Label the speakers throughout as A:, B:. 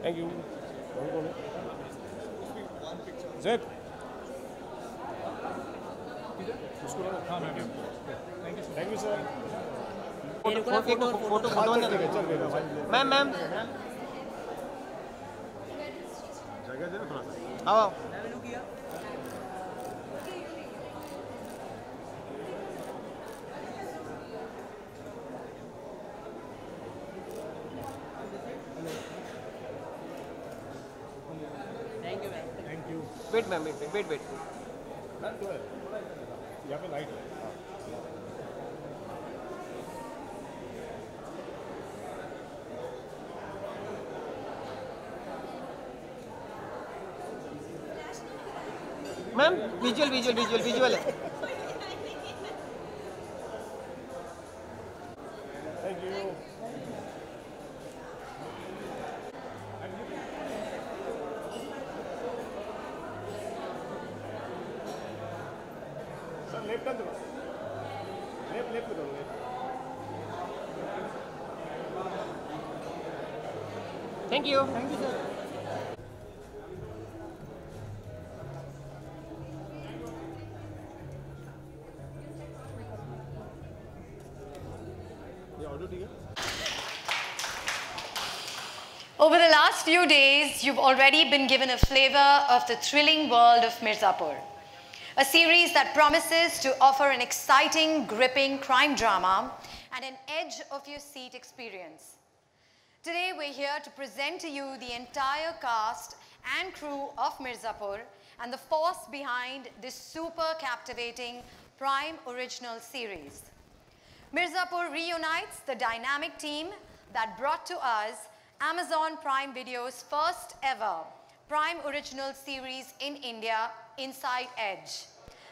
A: Thank you. Zip. Thank you, sir.
B: Photo ma'am ma'am आओ wait ma'am wait
A: यहाँ पे light
B: ma'am visual है
A: Thank you. Sir, left hand. Left.
B: Thank you sir
C: Over the last few days, you've already been given a flavor of the thrilling world of Mirzapur, a series that promises to offer an exciting, gripping crime drama and an edge-of-your-seat experience. Today, we're here to present to you the entire cast and crew of Mirzapur and the force behind this super captivating Prime original series. Mirzapur reunites the dynamic team that brought to us Amazon Prime Video's first ever Prime original series in India, Inside Edge,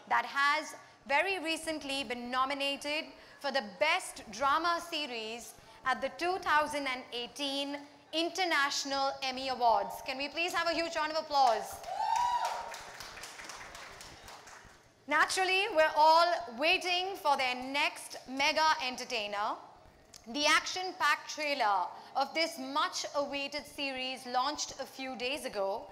C: that has very recently been nominated for the Best Drama Series at the 2018 International Emmy Awards. Can we please have a huge round of applause? Naturally, we're all waiting for their next mega entertainer. The action-packed trailer of this much-awaited series launched a few days ago,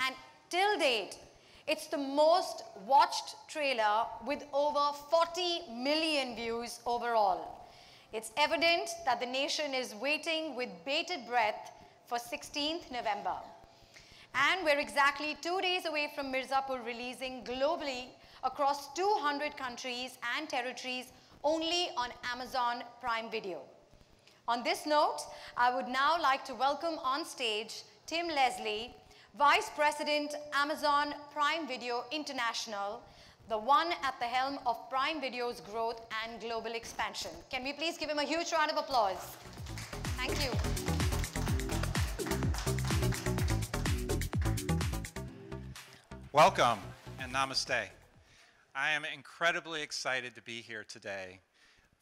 C: and till date, it's the most watched trailer with over 40 million views overall. It's evident that the nation is waiting with bated breath for 16th November. And we're exactly 2 days away from Mirzapur releasing globally across 200 countries and territories only on Amazon Prime Video. On this note, I would now like to welcome on stage Tim Leslie, Vice President, Amazon Prime Video International, the one at the helm of Prime Video's growth and global expansion. Can we please give him a huge round of applause? Thank you.
D: Welcome and namaste. I am incredibly excited to be here today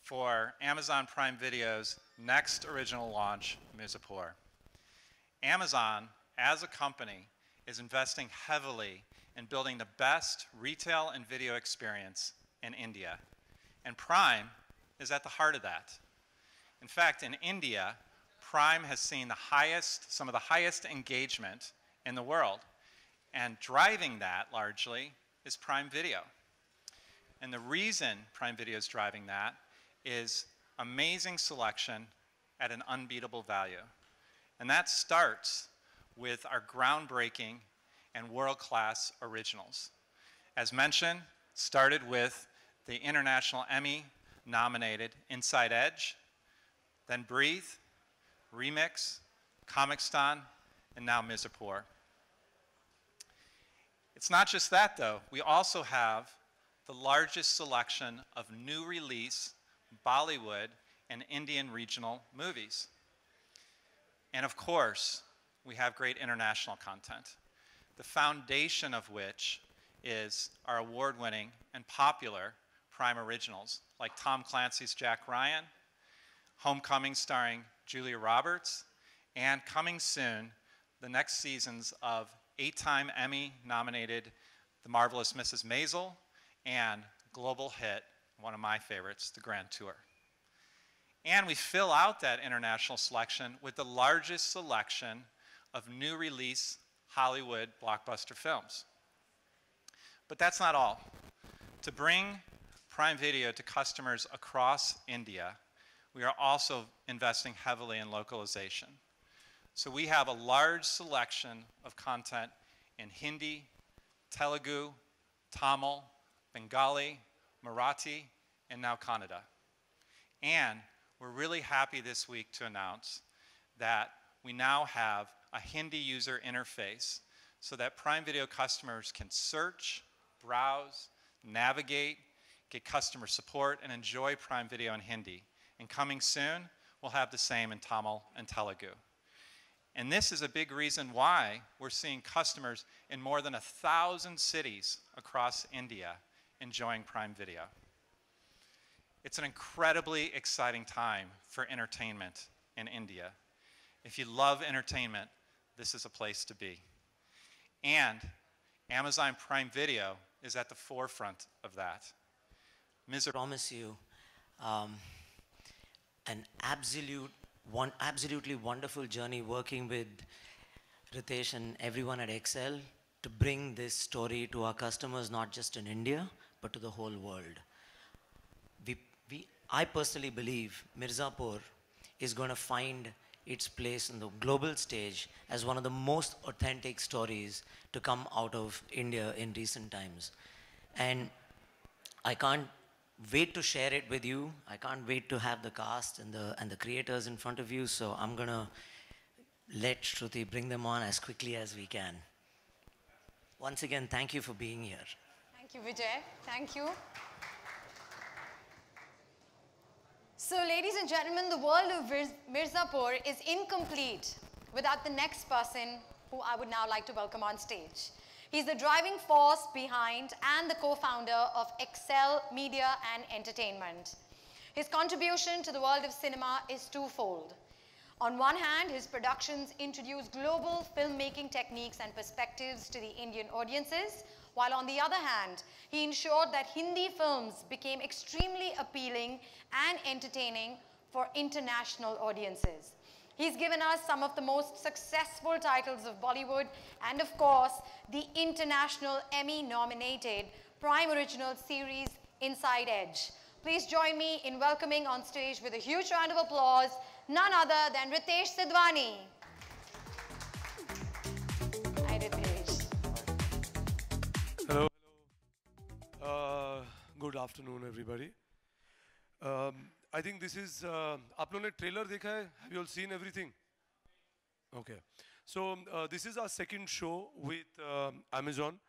D: for Amazon Prime Video's next original launch, Mirzapur. Amazon, as a company, is investing heavily in building the best retail and video experience in India. And Prime is at the heart of that. In fact, in India, Prime has seen some of the highest engagement in the world. And driving that, largely, is Prime Video. And the reason Prime Video is driving that is amazing selection at an unbeatable value. And that starts with our groundbreaking and world-class originals. As mentioned, started with the International Emmy-nominated Inside Edge, then Breathe, Remix, Comicstan, and now Mirzapur. It's not just that, though. We also have the largest selection of new release Bollywood and Indian regional movies. And of course, we have great international content, the foundation of which is our award-winning and popular Prime originals, like Tom Clancy's Jack Ryan, Homecoming starring Julia Roberts, and coming soon, the next seasons of 8-time Emmy-nominated The Marvelous Mrs. Maisel and global hit, one of my favorites, The Grand Tour. And we fill out that international selection with the largest selection of new release Hollywood blockbuster films. But that's not all. To bring Prime Video to customers across India, we are also investing heavily in localization. So we have a large selection of content in Hindi, Telugu, Tamil, Bengali, Marathi, and now Kannada. And we're really happy this week to announce that we now have a Hindi user interface so that Prime Video customers can search, browse, navigate, get customer support, and enjoy Prime Video in Hindi. And coming soon, we'll have the same in Tamil and Telugu. And this is a big reason why we're seeing customers in more than 1,000 cities across India enjoying Prime Video. It's an incredibly exciting time for entertainment in India. If you love entertainment, this is a place to be. And Amazon Prime Video is at the forefront of that.
E: I promise you an absolutely wonderful journey working with Ritesh and everyone at Excel to bring this story to our customers, not just in India, but to the whole world. I personally believe Mirzapur is going to find its place in the global stage as one of the most authentic stories to come out of India in recent times. And I can't wait to share it with you. I can't wait to have the cast and the creators in front of you. So I'm going to let Shruti bring them on as quickly as we can. Once again, thank you for being here.
C: Thank you, Vijay. Thank you. So, ladies and gentlemen, the world of Mirzapur is incomplete without the next person who I would now like to welcome on stage. He's the driving force behind and the co-founder of Excel Media and Entertainment. His contribution to the world of cinema is twofold. On one hand, his productions introduce global filmmaking techniques and perspectives to the Indian audiences, while on the other hand, he ensured that Hindi films became extremely appealing and entertaining for international audiences. He's given us some of the most successful titles of Bollywood and, of course, the international Emmy-nominated Prime Original series Inside Edge. Please join me in welcoming on stage with a huge round of applause, none other than Ritesh Sidhwani. Hi, Ritesh.
F: Hello. Good afternoon, everybody. I think this is. आप लोगों ने trailer देखा है? Have you all seen everything? Okay. So this is our second show with Amazon,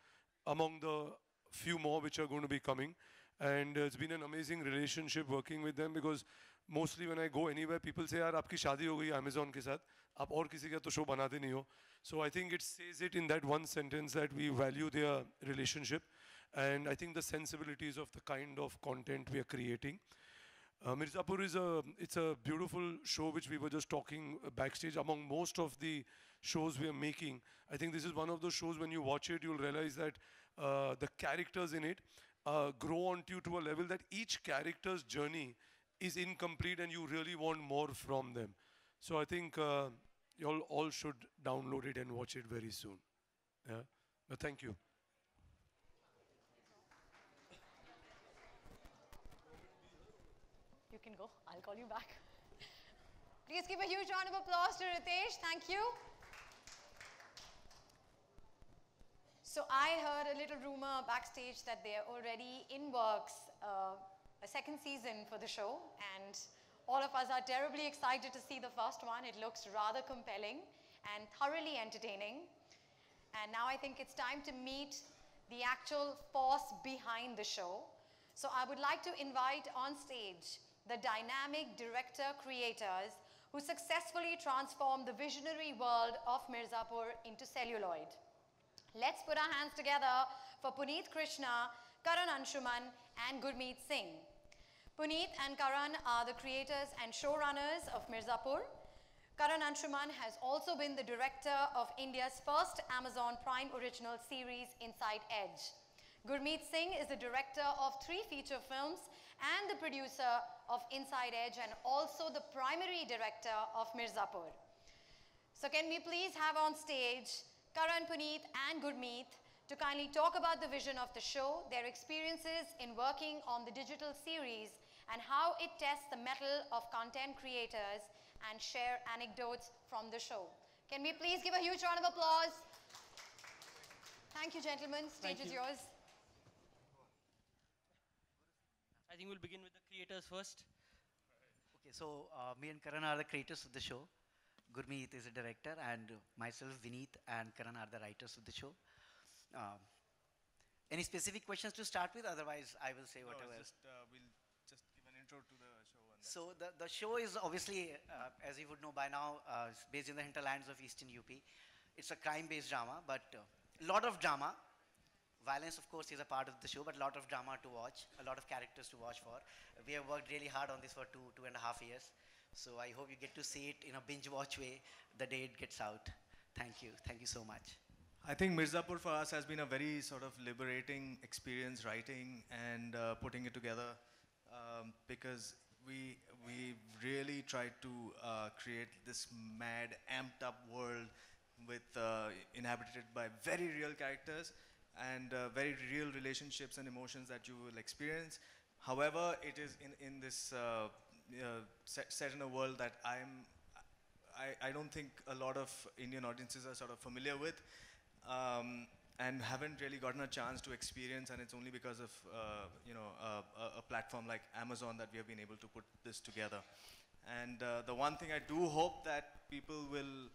F: among the few more which are going to be coming, and it's been an amazing relationship working with them because mostly when I go anywhere, people say, "यार आपकी शादी हो गई Amazon के साथ, आप और किसी का तो show बनाते नहीं हो." So I think it says it in that one sentence that we value their relationship, and I think the sensibilities of the kind of content we are creating. Mirzapur is it's a beautiful show which we were just talking backstage. Among most of the shows we are making, I think this is one of those shows when you watch it, you'll realize that the characters in it grow onto you to a level that each character's journey is incomplete and you really want more from them. So I think you all should download it and watch it very soon. Yeah? But thank you.
C: You can go. I'll call you back. Please give a huge round of applause to Ritesh. Thank you. So I heard a little rumor backstage that they're already in works a second season for the show, and all of us are terribly excited to see the first one. It looks rather compelling and thoroughly entertaining. And now I think it's time to meet the actual force behind the show. So I would like to invite on stage the dynamic director-creators who successfully transformed the visionary world of Mirzapur into celluloid. Let's put our hands together for Puneet Krishna, Karan Anshuman, and Gurmeet Singh. Puneet and Karan are the creators and showrunners of Mirzapur. Karan Anshuman has also been the director of India's first Amazon Prime original series, Inside Edge. Gurmeet Singh is the director of 3 feature films and the producer of Inside Edge, and also the primary director of Mirzapur. So can we please have on stage Karan, Puneet and Gurmeet to kindly talk about the vision of the show, their experiences in working on the digital series and how it tests the mettle of content creators and share anecdotes from the show. Can we please give a huge round of applause? Thank you, gentlemen. Stage is yours.
G: I think we'll begin with the creators first.
H: Okay, so me and Karan are the creators of the show. Gurmeet is the director, and myself, Vineet, and Karan are the writers of the show. Any specific questions to start with? Otherwise, I will say whatever.
I: No, we'll just give an intro to the show. And
H: So the show is obviously, as you would know by now, it's based in the hinterlands of Eastern UP. It's a crime-based drama, but a lot of drama. Violence, of course, is a part of the show, but a lot of drama to watch, a lot of characters to watch for. We have worked really hard on this for 2.5 years. So I hope you get to see it in a binge watch way the day it gets out. Thank you. Thank you so much.
I: I think Mirzapur for us has been a very sort of liberating experience writing and putting it together because we really tried to create this mad, amped up world with inhabited by very real characters and very real relationships and emotions that you will experience. However, it is in this set in a world that I don't think a lot of Indian audiences are sort of familiar with and haven't really gotten a chance to experience, and it's only because of a platform like Amazon that we have been able to put this together. And the one thing I do hope that people will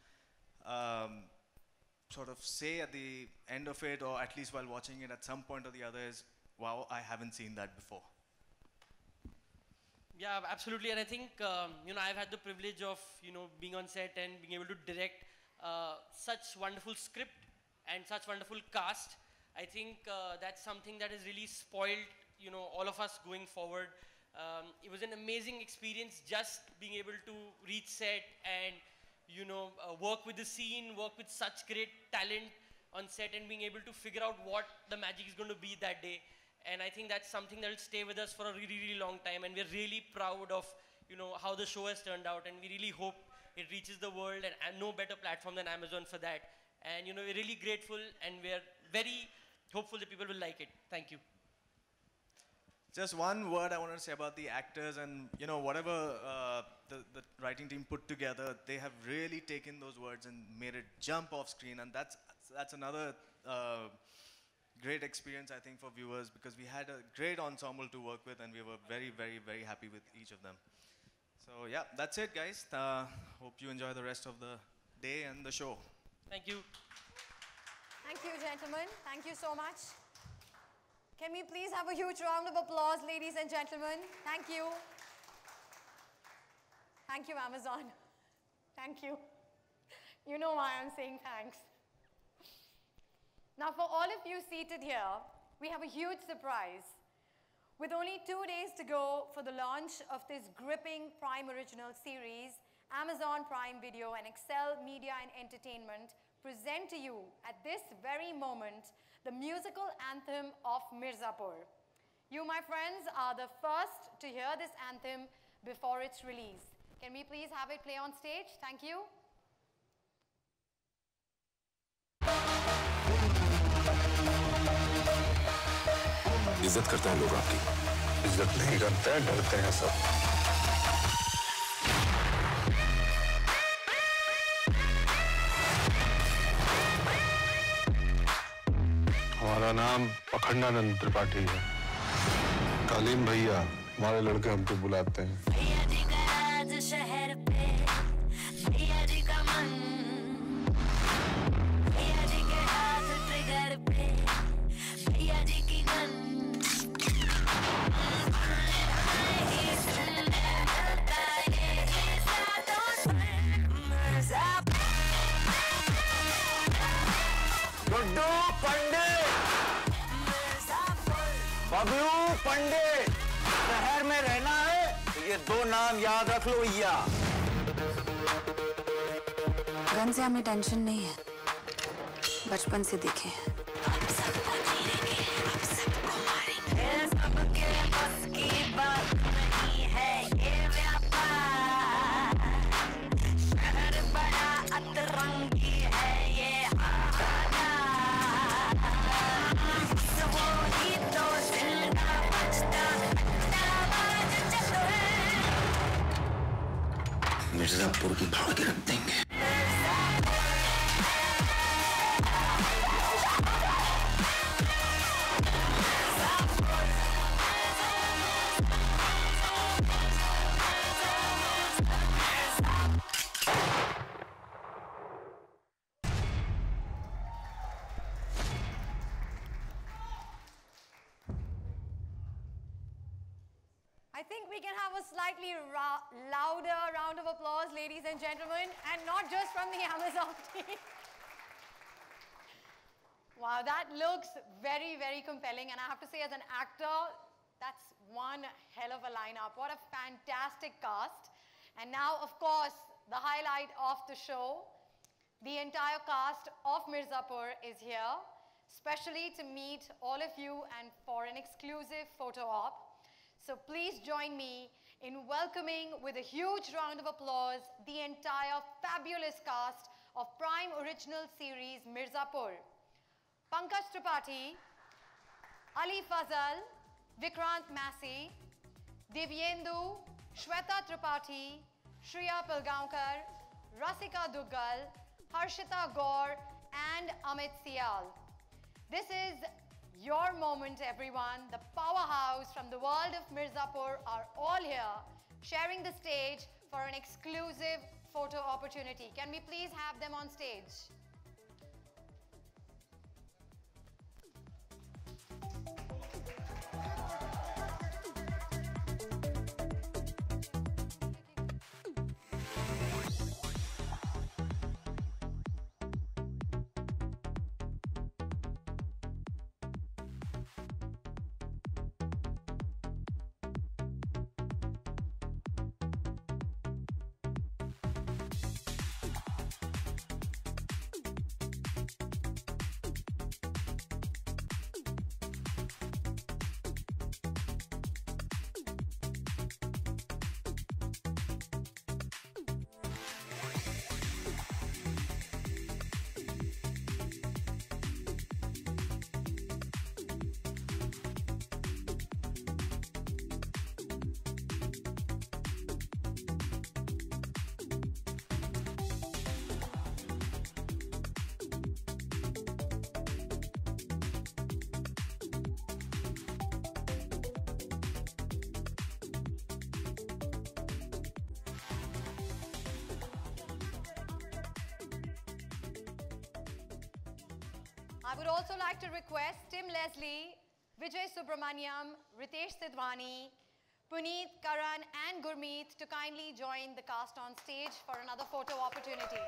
I: sort of say at the end of it, or at least while watching it at some point or the other, is, wow, I haven't seen that before.
G: Yeah, absolutely. And I think, I've had the privilege of, being on set and being able to direct such wonderful script and such wonderful cast. I think that's something that has really spoiled, all of us going forward. It was an amazing experience just being able to reach set and, work with the scene, work with such great talent on set and being able to figure out what the magic is going to be that day. And I think that's something that will stay with us for a really, really long time. And we're really proud of, how the show has turned out. And we really hope it reaches the world, and no better platform than Amazon for that. And, we're really grateful, and we're very hopeful that people will like it. Thank you.
I: Just one word I want to say about the actors and, whatever the writing team put together, they have really taken those words and made it jump off screen. And that's another great experience, I think, for viewers, because we had a great ensemble to work with, and we were very, very, very happy with each of them. So yeah, that's it, guys. Hope you enjoy the rest of the day and the show.
G: Thank you.
C: Thank you, gentlemen. Thank you so much. Can we please have a huge round of applause, ladies and gentlemen? Thank you. Thank you, Amazon. Thank you. You know why I'm saying thanks. Now, for all of you seated here, we have a huge surprise. With only 2 days to go for the launch of this gripping Prime Original series, Amazon Prime Video and Excel Media and Entertainment present to you at this very moment the musical anthem of Mirzapur. You, my friends, are the first to hear this anthem before its release. Can we please have it play on stage? Thank you.
J: इज्जत करते हैं लोग आपकी, इज्जत नहीं करते हैं, डरते हैं सब। हमारा नाम पखंडानंद त्रिपाठी है। कालीन भैया हमारे लड़के हमको बुलाते हैं। भैया जी का राज शहर पे, भैया जी का मन, भैया जी के हाथ ट्रिगर पे, भैया जी की गन। गुड्डू पंडित, बबलू पंडित, शहर में रहना है तो ये 2 नाम याद रख लो भैया।
K: गन से हमें टेंशन नहीं है, बचपन से दिखे हैं। हम सबको चीरेंगे, हम सबको मारेंगे। सबके बस की बात नहीं है ये व्यापार। शहर बड़ा अतरा
L: मिर्जापुर की फाड़ के रख देंगे।
C: I think we can have a slightly louder round of applause, ladies and gentlemen, and not just from the Amazon team. Wow, that looks very, very compelling. And I have to say, as an actor, that's one hell of a lineup. What a fantastic cast. And now, of course, the highlight of the show, the entire cast of Mirzapur is here, especially to meet all of you and for an exclusive photo op. So please join me in welcoming with a huge round of applause the entire fabulous cast of Prime Original Series Mirzapur. Pankaj Tripathi, Ali Fazal, Vikrant Massey, Divyendu, Shweta Tripathi, Shriya Pilgaonkar, Rasika Duggal, Harshita Gaur, and Amit Sial. This is your moment, everyone. The powerhouse from the world of Mirzapur are all here, sharing the stage for an exclusive photo opportunity. Can we please have them on stage? I would also like to request Tim Leslie, Vijay Subramaniam, Ritesh Sidhwani, Puneet, Karan and Gurmeet to kindly join the cast on stage for another photo opportunity.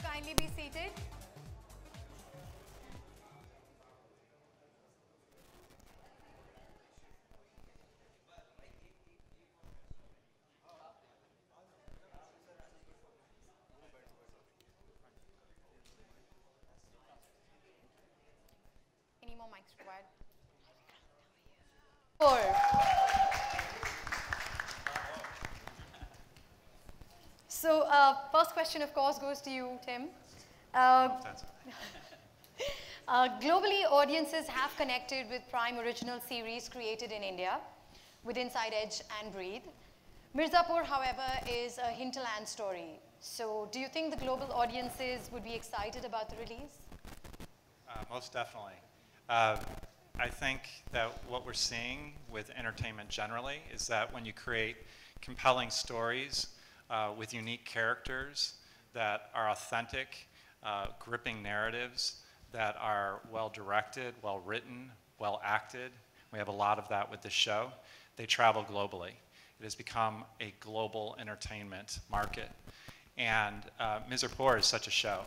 C: Kindly be seated. Mic's required. Four. So, first question, of course, goes to you, Tim. Globally, audiences have connected with Prime original series created in India with Inside Edge and Breathe. Mirzapur, however, is a hinterland story. So, do you think the global audiences would be excited about the release?
D: Most definitely. I think that what we're seeing with entertainment generally is that when you create compelling stories with unique characters that are authentic, gripping narratives that are well directed, well written, well acted, we have a lot of that with this show, they travel globally. It has become a global entertainment market. And Mirzapur is such a show.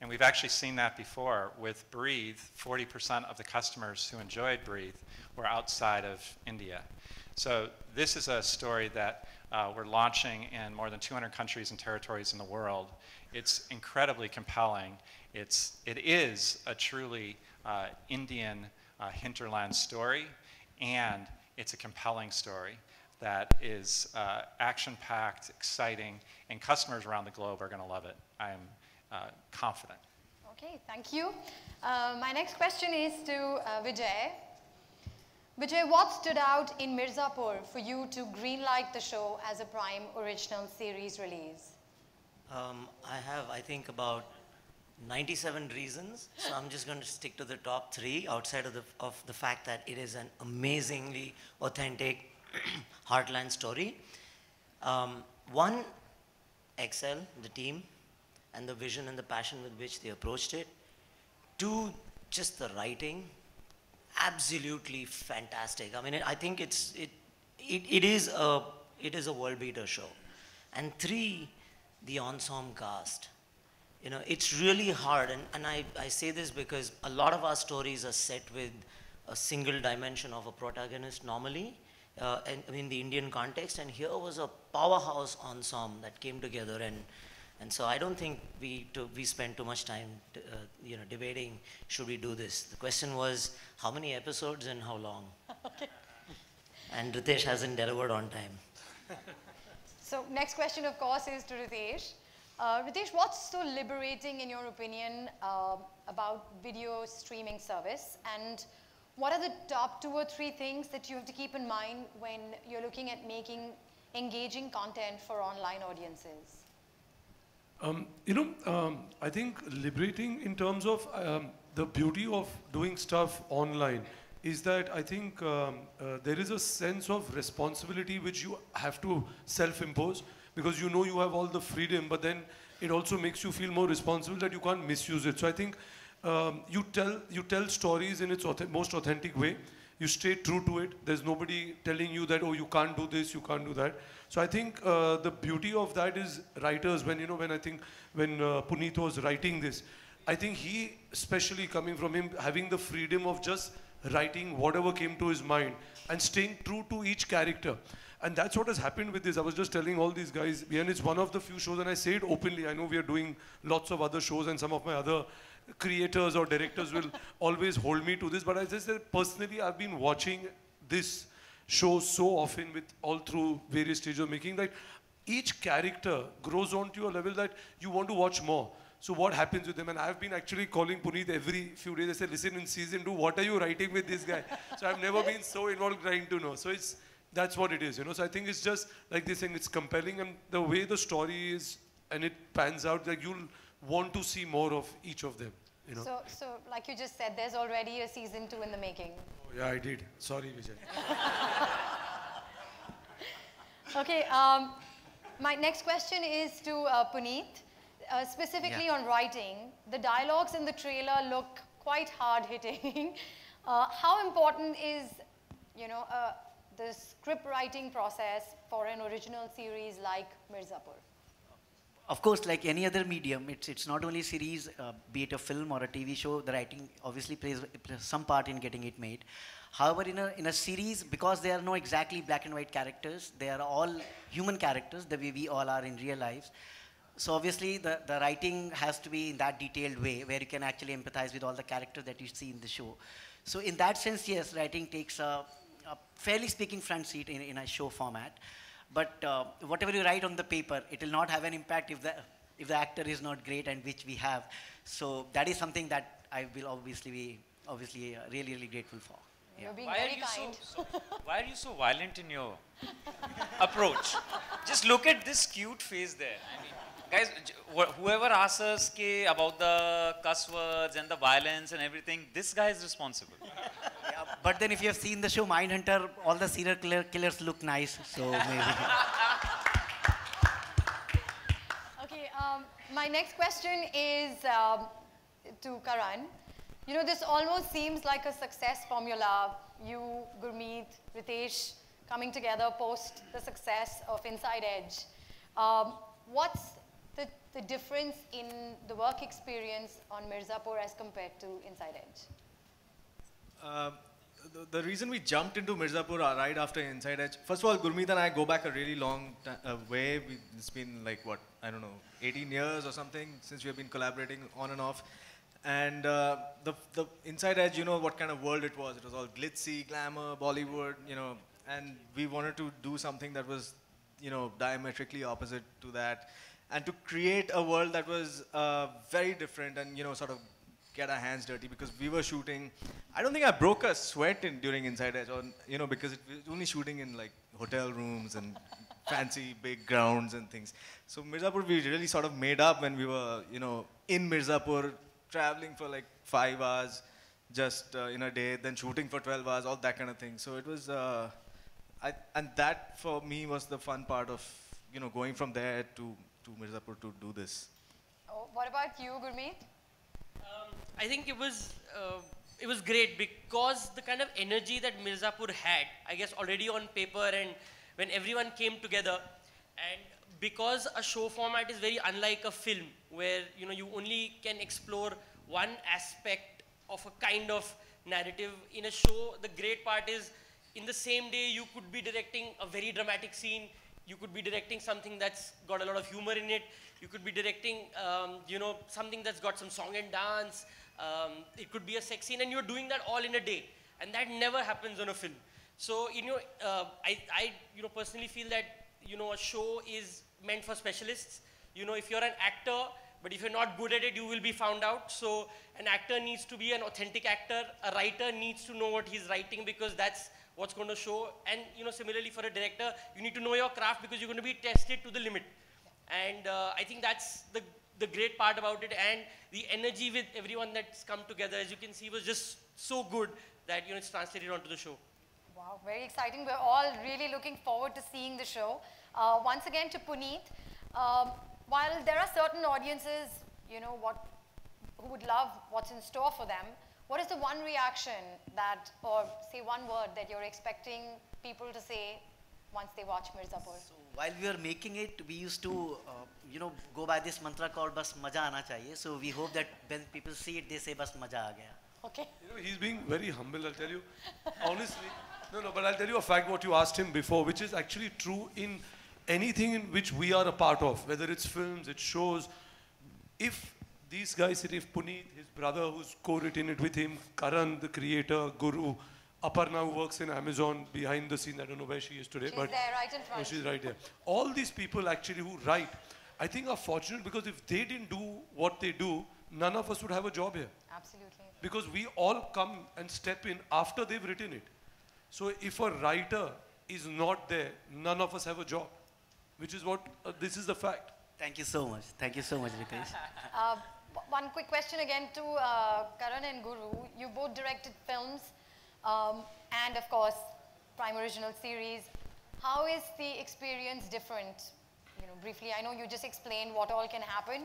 D: And we've actually seen that before with Breathe. 40% of the customers who enjoyed Breathe were outside of India. So this is a story that we're launching in more than 200 countries and territories in the world. It's incredibly compelling. It is a truly Indian hinterland story, and it's a compelling story that is action-packed, exciting, and customers around the globe are going to love it. I am confident.
C: Okay, thank you. My next question is to Vijay. Vijay, what stood out in Mirzapur for you to greenlight the show as a Prime original series release?
E: I think, about 97 reasons. So I'm just going to stick to the top 3 outside of the fact that it is an amazingly authentic heartland story. One, Excel, the team, and the vision and the passion with which they approached it. 2, just the writing, absolutely fantastic. I mean, I think it is a world beater show. And 3, the ensemble cast. You know, it's really hard, and I say this because a lot of our stories are set with a single dimension of a protagonist normally, in the Indian context, and here was a powerhouse ensemble that came together, and so I don't think we spent too much time debating should we do this. The question was how many episodes and how long.
C: Okay.
E: And Ritesh hasn't delivered on time.
C: So next question, of course, is to Ritesh. Ritesh, what's so liberating in your opinion about video streaming service, and what are the top 2 or 3 things that you have to keep in mind when you're looking at making engaging content for online audiences?
F: I think liberating in terms of the beauty of doing stuff online is that I think there is a sense of responsibility which you have to self-impose, because you know you have all the freedom, but then it also makes you feel more responsible that you can't misuse it. So I think you tell stories in its most authentic way. You stay true to it. There's nobody telling you that, oh, you can't do this, you can't do that. So I think the beauty of that is writers, when Puneet was writing this, I think he, especially coming from him, having the freedom of just writing whatever came to his mind and staying true to each character. And that's what has happened with this. I was just telling all these guys, and it's one of the few shows, and I say it openly. I know we are doing lots of other shows, and some of my other creators or directors will always hold me to this, but I just said personally, I've been watching this show so often with all through various stages of making, that each character grows on to a level that you want to watch more. So what happens with them? And I've been actually calling Puneet every few days. I said, listen, in season 2, what are you writing with this guy? So I've never been so involved trying to know. So that's what it is, So I think it's just like this thing, it's compelling, and the way the story is, and it pans out, like you'll want to see more of each of them,
C: So like you just said, there's already a season 2 in the making.
F: Oh, yeah, I did. Sorry, Vijay.
C: Okay, my next question is to Puneet, specifically on writing. The dialogues in the trailer look quite hard-hitting. How important is, the script writing process for an original series like Mirzapur?
H: Of course, like any other medium, it's not only series, be it a film or a TV show, the writing obviously plays some part in getting it made. However, in a series, because there are no exactly black and white characters, they are all human characters, the way we all are in real lives. So obviously the writing has to be in that detailed way where you can actually empathize with all the characters that you see in the show. So in that sense, yes, writing takes a fairly speaking front seat in a show format. But whatever you write on the paper, it will not have an impact if the actor is not great, and which we have. So that is something that I will obviously be really, really grateful for. Yeah.
C: You're being very kind.
M: Why are you so violent in your approach? Just look at this cute face there. I mean, guys, whoever asks us about the cuss words and the violence and everything, this guy is responsible.
H: Yeah, but then if you have seen the show Mindhunter, all the serial killers look nice, so maybe.
C: Okay, my next question is to Karan. You know, this almost seems like a success formula. You, Gurmeet, Ritesh coming together post the success of Inside Edge. What's the difference in the work experience on Mirzapur as compared to Inside Edge?
I: The reason we jumped into Mirzapur right after Inside Edge, first of all, Gurmeet and I go back a really long way. It's been like, what, I don't know, 18 years or something since we have been collaborating on and off. And the Inside Edge, you know what kind of world it was. It was all glitzy, glamour, Bollywood, you know, and we wanted to do something that was, you know, diametrically opposite to that. And to create a world that was very different and, you know, sort of get our hands dirty, because we were shooting. I don't think I broke a sweat during Inside Edge, or, you know, because it was only shooting in like hotel rooms and fancy big grounds and things. So Mirzapur we really sort of made up when we were, you know, in Mirzapur, traveling for like 5 hours just in a day, then shooting for 12 hours, all that kind of thing. So it was, and that for me was the fun part of, you know, going from there to Mirzapur to do this.
C: Oh, what about you, Gurmeet?
G: I think it was great because the kind of energy that Mirzapur had, I guess already on paper, and when everyone came together, and because a show format is very unlike a film where, you know, you only can explore one aspect of a kind of narrative. In a show, the great part is in the same day you could be directing a very dramatic scene, you could be directing something that's got a lot of humor in it, you could be directing, you know, something that's got some song and dance, it could be a sex scene, and you're doing that all in a day. And that never happens on a film. So, you know, I you know, personally feel that, you know, a show is meant for specialists. You know, if you're an actor, but if you're not good at it, you will be found out. So an actor needs to be an authentic actor. A writer needs to know what he's writing, because that's what's going to show. And, you know, similarly for a director, you need to know your craft, because you're going to be tested to the limit. And I think that's the great part about it. And the energy with everyone that's come together, as you can see, was just so good that, you know, it's translated onto the show.
C: Wow, very exciting. We're all really looking forward to seeing the show. Once again to Puneet, while there are certain audiences, you know, who would love what's in store for them, what is the one reaction that, or say one word that you're expecting people to say once they watch Mirzapur?
H: So while we were making it, we used to, you know, go by this mantra called "Bas maja aana chahiye." So we hope that when people see it, they say "Bas maja aa gaya."
C: Okay.
F: You know, he's being very humble, I'll tell you. Honestly, no, but I'll tell you a fact what you asked him before, which is actually true in anything in which we are a part of, whether it's films, it's shows. If these guys, if Puneet, his brother who's co-written it with him, Karan, the creator, Guru, Aparna who works in Amazon behind the scene, I don't know where she is today.
C: She's
F: but
C: there, right in front.
F: Oh, she's right there. All these people actually who write, I think are fortunate, because if they didn't do what they do, none of us would have a job here.
C: Absolutely.
F: Because we all come and step in after they've written it. So if a writer is not there, none of us have a job, which is what, this is the fact.
H: Thank you so much. Thank you so much, Ritesh.
C: One quick question again to Karan and Guru. You both directed films and, of course, Prime Original series. How is the experience different? You know, briefly, I know you just explained what all can happen,